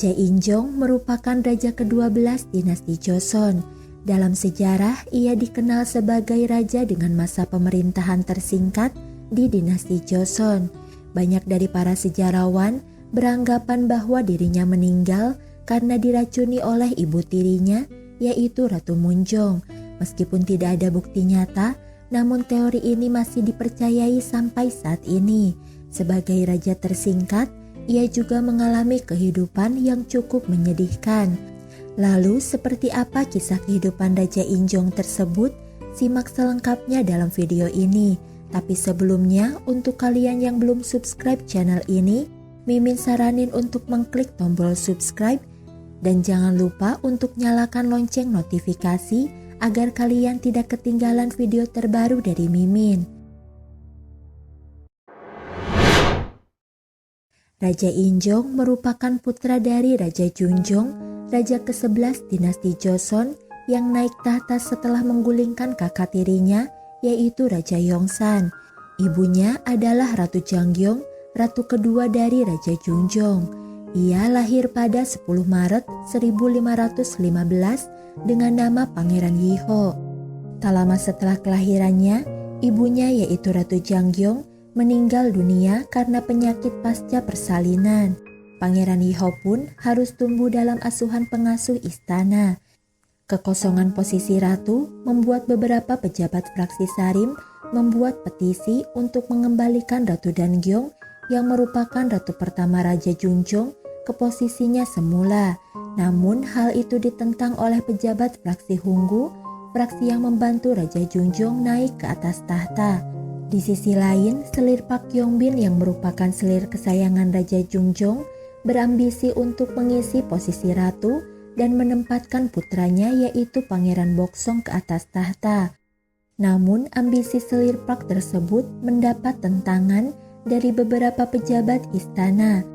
Raja Injong merupakan raja ke-12 dinasti Joseon. Dalam sejarah, ia dikenal sebagai raja dengan masa pemerintahan tersingkat di dinasti Joseon. Banyak dari para sejarawan beranggapan bahwa dirinya meninggal karena diracuni oleh ibu tirinya, yaitu Ratu Munjong. Meskipun tidak ada bukti nyata, namun teori ini masih dipercayai sampai saat ini. Sebagai raja tersingkat, ia juga mengalami kehidupan yang cukup menyedihkan. Lalu, seperti apa kisah kehidupan Raja Injong tersebut? Simak selengkapnya dalam video ini. Tapi sebelumnya, untuk kalian yang belum subscribe channel ini, Mimin saranin untuk mengklik tombol subscribe dan jangan lupa untuk nyalakan lonceng notifikasi agar kalian tidak ketinggalan video terbaru dari Mimin. Raja Injong merupakan putra dari Raja Junjong, raja ke-11 dinasti Joseon yang naik tahta setelah menggulingkan kakak tirinya, yaitu Raja Yongsan. Ibunya adalah Ratu Jangyong, ratu kedua dari Raja Junjong. Ia lahir pada 10 Maret 1515 dengan nama Pangeran Yiho. Tak lama setelah kelahirannya, ibunya yaitu Ratu Jangyong meninggal dunia karena penyakit pasca persalinan. Pangeran Yiho pun harus tumbuh dalam asuhan pengasuh istana. Kekosongan posisi ratu membuat beberapa pejabat fraksi Sarim membuat petisi untuk mengembalikan Ratu Dangyong yang merupakan ratu pertama Raja Junjong ke posisinya semula. Namun hal itu ditentang oleh pejabat fraksi Hunggu, fraksi yang membantu Raja Junjong naik ke atas tahta. Di sisi lain, selir Pak Yongbin yang merupakan selir kesayangan Raja Junjong berambisi untuk mengisi posisi ratu dan menempatkan putranya yaitu Pangeran Boksong ke atas tahta. Namun ambisi selir Pak tersebut mendapat tentangan dari beberapa pejabat istana.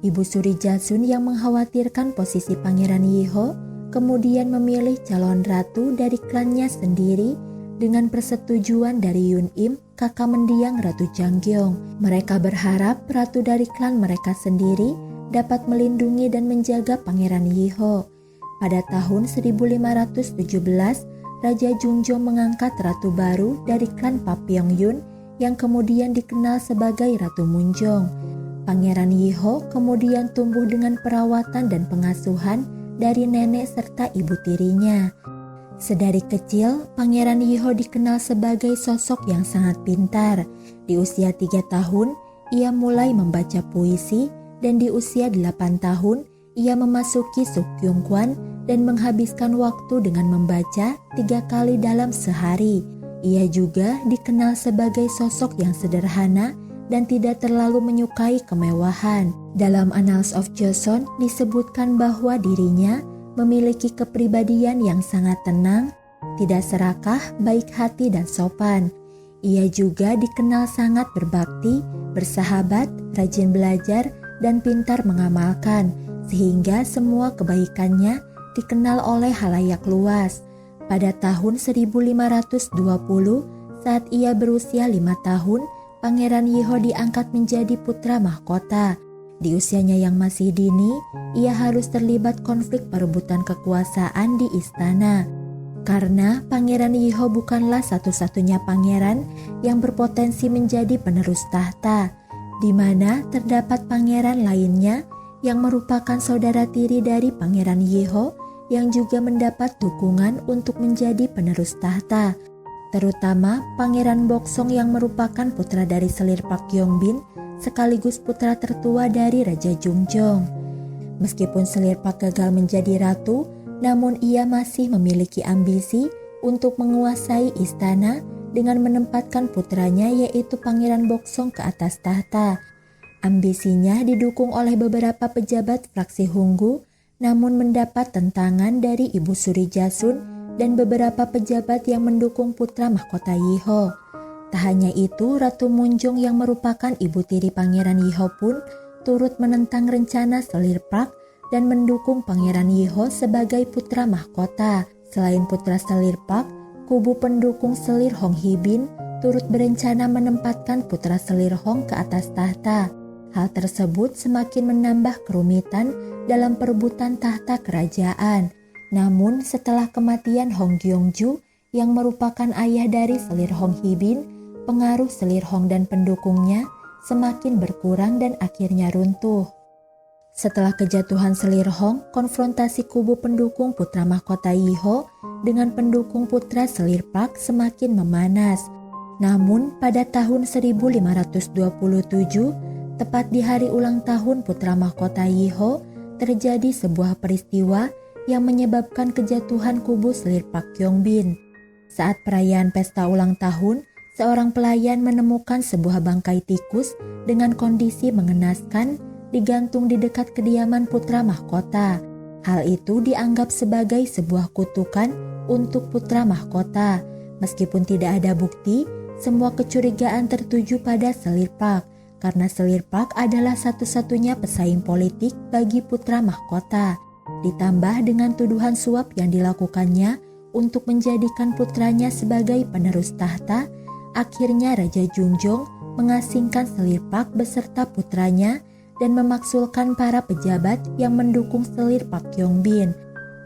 Ibu Suri Jasun yang mengkhawatirkan posisi Pangeran Yiho kemudian memilih calon ratu dari klannya sendiri dengan persetujuan dari Yun Im, kakak mendiang Ratu Jangyong. Mereka berharap ratu dari klan mereka sendiri dapat melindungi dan menjaga Pangeran Yiho. Pada tahun 1517, Raja Junjong mengangkat ratu baru dari klan Papyeongyun yang kemudian dikenal sebagai Ratu Munjong. Pangeran Yiho kemudian tumbuh dengan perawatan dan pengasuhan dari nenek serta ibu tirinya. Sedari kecil, Pangeran Yiho dikenal sebagai sosok yang sangat pintar. Di usia 3 tahun, ia mulai membaca puisi dan di usia 8 tahun, ia memasuki Sukyungkwan dan menghabiskan waktu dengan membaca 3 kali dalam sehari. Ia juga dikenal sebagai sosok yang sederhana dan tidak terlalu menyukai kemewahan. Dalam Annals of Joseon disebutkan bahwa dirinya memiliki kepribadian yang sangat tenang, tidak serakah, baik hati dan sopan. Ia juga dikenal sangat berbakti, bersahabat, rajin belajar, dan pintar mengamalkan, sehingga semua kebaikannya dikenal oleh halayak luas. Pada tahun 1520, saat ia berusia 5 tahun, Pangeran Yiho diangkat menjadi putra mahkota. Di usianya yang masih dini, ia harus terlibat konflik perebutan kekuasaan di istana. Karena Pangeran Yiho bukanlah satu-satunya pangeran yang berpotensi menjadi penerus tahta, di mana terdapat pangeran lainnya yang merupakan saudara tiri dari Pangeran Yiho yang juga mendapat dukungan untuk menjadi penerus tahta, terutama Pangeran Boksong yang merupakan putra dari selir Pak Yongbin sekaligus putra tertua dari Raja Junjong. Meskipun selir Pak gagal menjadi ratu, namun ia masih memiliki ambisi untuk menguasai istana dengan menempatkan putranya yaitu Pangeran Boksong ke atas tahta. Ambisinya didukung oleh beberapa pejabat fraksi Hunggu, namun mendapat tentangan dari Ibu Suri Jasun dan beberapa pejabat yang mendukung putra mahkota Yiho. Tak hanya itu, Ratu Munjong yang merupakan ibu tiri Pangeran Yiho pun turut menentang rencana selir Pak dan mendukung Pangeran Yiho sebagai putra mahkota. Selain putra selir Pak, kubu pendukung selir Hong Hibin turut berencana menempatkan putra selir Hong ke atas tahta. Hal tersebut semakin menambah kerumitan dalam perebutan tahta kerajaan. Namun setelah kematian Hong Gyeongju yang merupakan ayah dari selir Hong Hibin, pengaruh selir Hong dan pendukungnya semakin berkurang dan akhirnya runtuh. Setelah kejatuhan selir Hong, konfrontasi kubu pendukung putra mahkota Yiho dengan pendukung putra selir Park semakin memanas. Namun pada tahun 1527, tepat di hari ulang tahun putra mahkota Yiho, terjadi sebuah peristiwa yang menyebabkan kejatuhan kubu selir Park Kyongbin. Saat perayaan pesta ulang tahun, seorang pelayan menemukan sebuah bangkai tikus dengan kondisi mengenaskan digantung di dekat kediaman putra mahkota. Hal itu dianggap sebagai sebuah kutukan untuk putra mahkota. Meskipun tidak ada bukti, semua kecurigaan tertuju pada selir Park karena selir Park adalah satu-satunya pesaing politik bagi putra mahkota. Ditambah dengan tuduhan suap yang dilakukannya untuk menjadikan putranya sebagai penerus tahta, akhirnya Raja Jungjong mengasingkan selir Park beserta putranya dan memaksulkan para pejabat yang mendukung selir Park Kyongbin.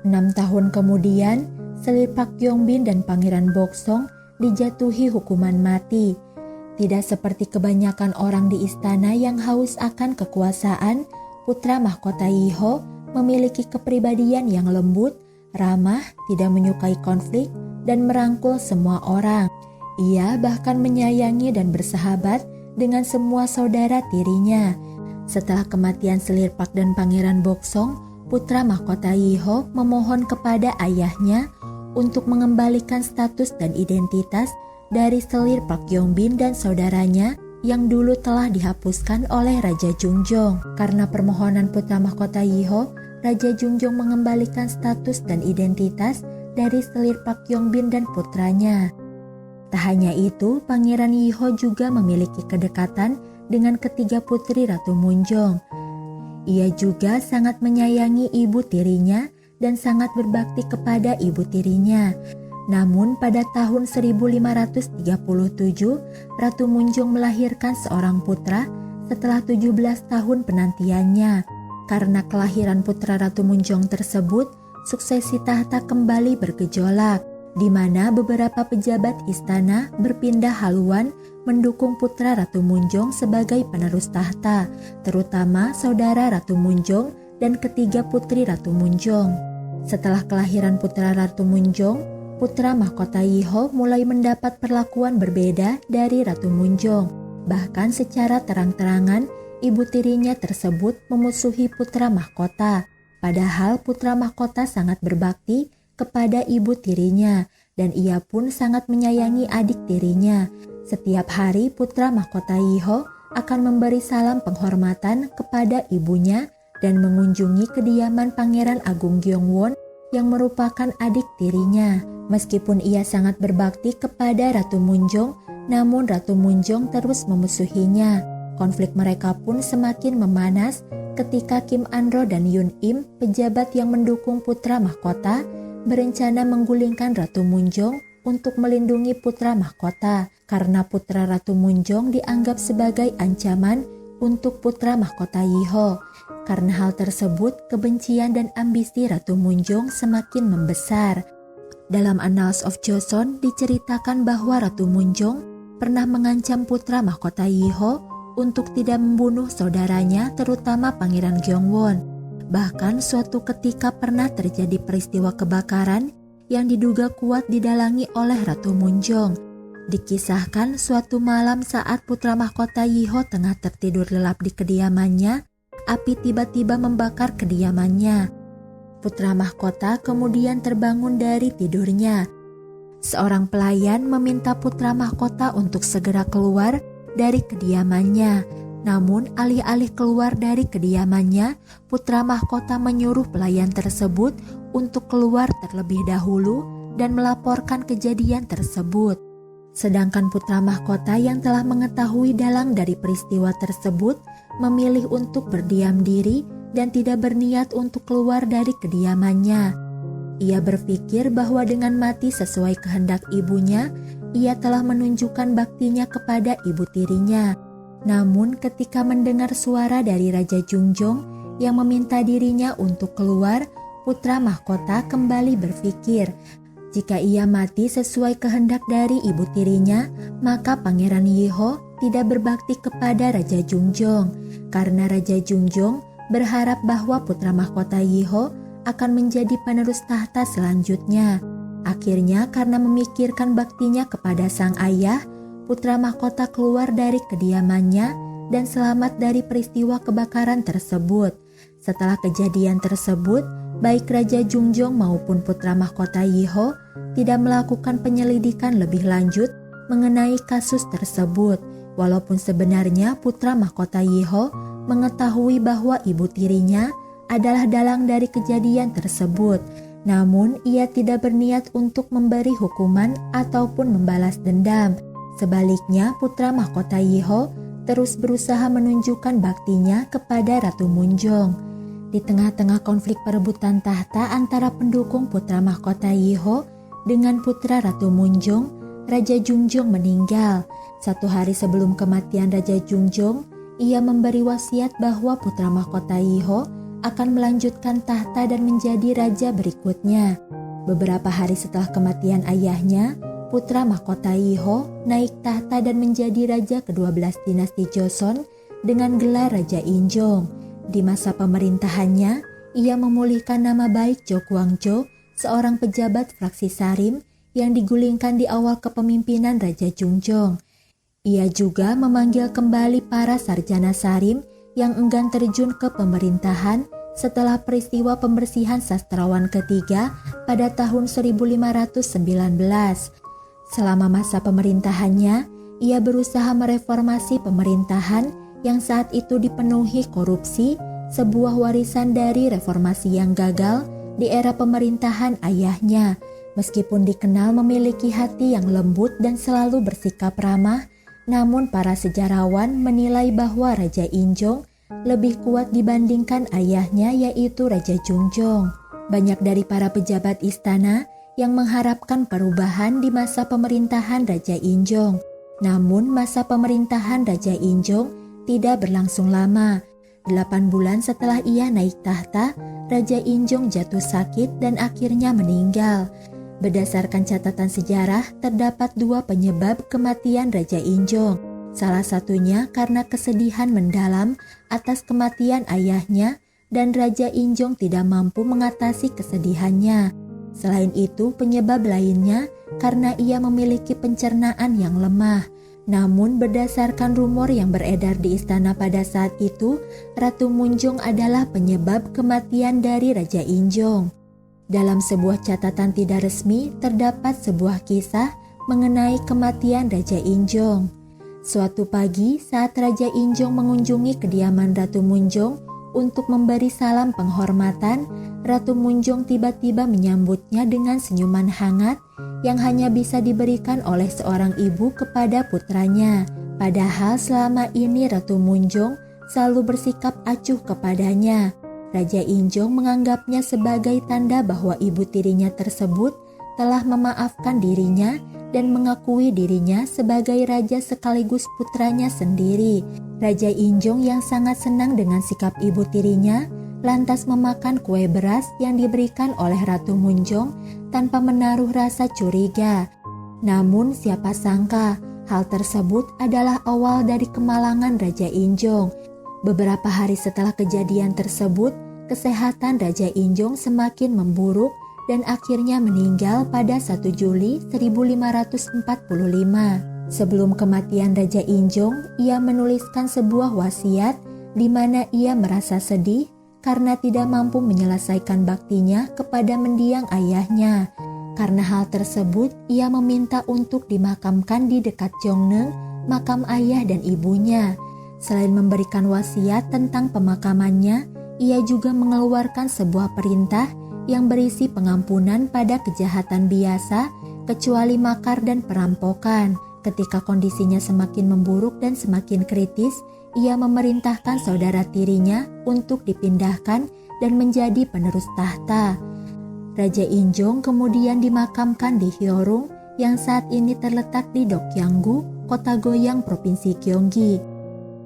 6 tahun kemudian, selir Park Kyongbin dan Pangeran Boksong dijatuhi hukuman mati. Tidak seperti kebanyakan orang di istana yang haus akan kekuasaan, putra mahkota Yiho memiliki kepribadian yang lembut, ramah, tidak menyukai konflik, dan merangkul semua orang. Ia bahkan menyayangi dan bersahabat dengan semua saudara tirinya. Setelah kematian selir Park dan Pangeran Boksong, putra mahkota Yiho memohon kepada ayahnya untuk mengembalikan status dan identitas dari selir Park Kyongbin dan saudaranya yang dulu telah dihapuskan oleh Raja Jungjong. Karena permohonan putra mahkota Yiho, Raja Jungjong mengembalikan status dan identitas dari selir Park Kyongbin dan putranya. Tak hanya itu, Pangeran Yiho juga memiliki kedekatan dengan ketiga putri Ratu Munjong. Ia juga sangat menyayangi ibu tirinya dan sangat berbakti kepada ibu tirinya. Namun pada tahun 1537, Ratu Munjong melahirkan seorang putra setelah 17 tahun penantiannya. Karena kelahiran putra Ratu Munjong tersebut, suksesi tahta kembali bergejolak, di mana beberapa pejabat istana berpindah haluan mendukung putra Ratu Munjong sebagai penerus tahta, terutama saudara Ratu Munjong dan ketiga putri Ratu Munjong. Setelah kelahiran putra Ratu Munjong, putra mahkota Yiho mulai mendapat perlakuan berbeda dari Ratu Munjong. Bahkan secara terang-terangan, ibu tirinya tersebut memusuhi putra mahkota. Padahal putra mahkota sangat berbakti kepada ibu tirinya dan ia pun sangat menyayangi adik tirinya. Setiap hari putra mahkota Yiho akan memberi salam penghormatan kepada ibunya dan mengunjungi kediaman Pangeran Agung Gyeongwon yang merupakan adik tirinya. Meskipun ia sangat berbakti kepada Ratu Munjong, namun Ratu Munjong terus memusuhinya. Konflik mereka pun semakin memanas ketika Kim Anro dan Yun Im, pejabat yang mendukung putra mahkota, berencana menggulingkan Ratu Munjong untuk melindungi putra mahkota karena putra Ratu Munjong dianggap sebagai ancaman untuk putra mahkota Yiho. Karena hal tersebut, kebencian dan ambisi Ratu Munjong semakin membesar. Dalam Annals of Joseon diceritakan bahwa Ratu Munjong pernah mengancam putra mahkota Yiho untuk tidak membunuh saudaranya, terutama Pangeran Gyeongwon. Bahkan suatu ketika pernah terjadi peristiwa kebakaran yang diduga kuat didalangi oleh Ratu Munjong. Dikisahkan suatu malam saat putra mahkota Yiho tengah tertidur lelap di kediamannya, api tiba-tiba membakar kediamannya. Putra mahkota kemudian terbangun dari tidurnya. Seorang pelayan meminta putra mahkota untuk segera keluar dari kediamannya. Namun alih-alih keluar dari kediamannya, putra mahkota menyuruh pelayan tersebut untuk keluar terlebih dahulu dan melaporkan kejadian tersebut. Sedangkan putra mahkota yang telah mengetahui dalang dari peristiwa tersebut memilih untuk berdiam diri dan tidak berniat untuk keluar dari kediamannya. Ia berpikir bahwa dengan mati sesuai kehendak ibunya, ia telah menunjukkan baktinya kepada ibu tirinya. Namun ketika mendengar suara dari Raja Jungjong yang meminta dirinya untuk keluar, putra mahkota kembali berpikir, jika ia mati sesuai kehendak dari ibu tirinya, maka Pangeran Yiho tidak berbakti kepada Raja Jungjong, karena Raja Jungjong berharap bahwa putra mahkota Yiho akan menjadi penerus tahta selanjutnya. Akhirnya karena memikirkan baktinya kepada sang ayah, putra mahkota keluar dari kediamannya dan selamat dari peristiwa kebakaran tersebut. Setelah kejadian tersebut, baik Raja Jungjong maupun putra mahkota Yiho tidak melakukan penyelidikan lebih lanjut mengenai kasus tersebut, walaupun sebenarnya putra mahkota Yiho mengetahui bahwa ibu tirinya adalah dalang dari kejadian tersebut. Namun ia tidak berniat untuk memberi hukuman ataupun membalas dendam. Sebaliknya, putra mahkota Yiho terus berusaha menunjukkan baktinya kepada Ratu Munjong. Di tengah-tengah konflik perebutan tahta antara pendukung putra mahkota Yiho dengan putra Ratu Munjong, Raja Jungjong meninggal. 1 hari sebelum kematian Raja Jungjong, ia memberi wasiat bahwa putra mahkota Yiho akan melanjutkan tahta dan menjadi raja berikutnya. Beberapa hari setelah kematian ayahnya, putra mahkota Yiho naik tahta dan menjadi raja ke-12 dinasti Joseon dengan gelar Raja Injong. Di masa pemerintahannya, ia memulihkan nama baik Jo Kwangjo, seorang pejabat fraksi Sarim yang digulingkan di awal kepemimpinan Raja Jungjong. Ia juga memanggil kembali para sarjana Sarim yang enggan terjun ke pemerintahan setelah peristiwa pembersihan sastrawan ketiga pada tahun 1519. Selama masa pemerintahannya, ia berusaha mereformasi pemerintahan yang saat itu dipenuhi korupsi, sebuah warisan dari reformasi yang gagal di era pemerintahan ayahnya. Meskipun dikenal memiliki hati yang lembut dan selalu bersikap ramah, namun para sejarawan menilai bahwa Raja Injong lebih kuat dibandingkan ayahnya, yaitu Raja Jungjong. Banyak dari para pejabat istana yang mengharapkan perubahan di masa pemerintahan Raja Injong. Namun masa pemerintahan Raja Injong tidak berlangsung lama. 8 bulan setelah ia naik tahta, Raja Injong jatuh sakit dan akhirnya meninggal. Berdasarkan catatan sejarah, terdapat 2 penyebab kematian Raja Injong. Salah satunya karena kesedihan mendalam atas kematian ayahnya dan Raja Injong tidak mampu mengatasi kesedihannya. Selain itu, penyebab lainnya karena ia memiliki pencernaan yang lemah. Namun berdasarkan rumor yang beredar di istana pada saat itu, Ratu Munjong adalah penyebab kematian dari Raja Injong. Dalam sebuah catatan tidak resmi, terdapat sebuah kisah mengenai kematian Raja Injong. Suatu pagi saat Raja Injong mengunjungi kediaman Ratu Munjong untuk memberi salam penghormatan, Ratu Munjong tiba-tiba menyambutnya dengan senyuman hangat yang hanya bisa diberikan oleh seorang ibu kepada putranya. Padahal selama ini Ratu Munjong selalu bersikap acuh kepadanya. Raja Injong menganggapnya sebagai tanda bahwa ibu tirinya tersebut telah memaafkan dirinya dan mengakui dirinya sebagai raja sekaligus putranya sendiri. Raja Injong yang sangat senang dengan sikap ibu tirinya lantas memakan kue beras yang diberikan oleh Ratu Munjong tanpa menaruh rasa curiga. Namun siapa sangka hal tersebut adalah awal dari kemalangan Raja Injong. Beberapa hari setelah kejadian tersebut, kesehatan Raja Injong semakin memburuk dan akhirnya meninggal pada 1 Juli 1545. Sebelum kematian Raja Injong, ia menuliskan sebuah wasiat di mana ia merasa sedih karena tidak mampu menyelesaikan baktinya kepada mendiang ayahnya. Karena hal tersebut, ia meminta untuk dimakamkan di dekat Jongneung, makam ayah dan ibunya. Selain memberikan wasiat tentang pemakamannya, ia juga mengeluarkan sebuah perintah yang berisi pengampunan pada kejahatan biasa, kecuali makar dan perampokan. Ketika kondisinya semakin memburuk dan semakin kritis, ia memerintahkan saudara tirinya untuk dipindahkan dan menjadi penerus tahta. Raja Injong kemudian dimakamkan di Hyorung yang saat ini terletak di Dokyangu, kota Goyang, Provinsi Gyeonggi.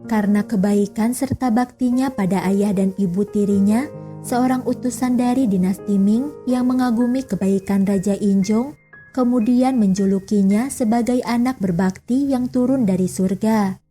Karena kebaikan serta baktinya pada ayah dan ibu tirinya, seorang utusan dari dinasti Ming yang mengagumi kebaikan Raja Injong kemudian menjulukinya sebagai anak berbakti yang turun dari surga.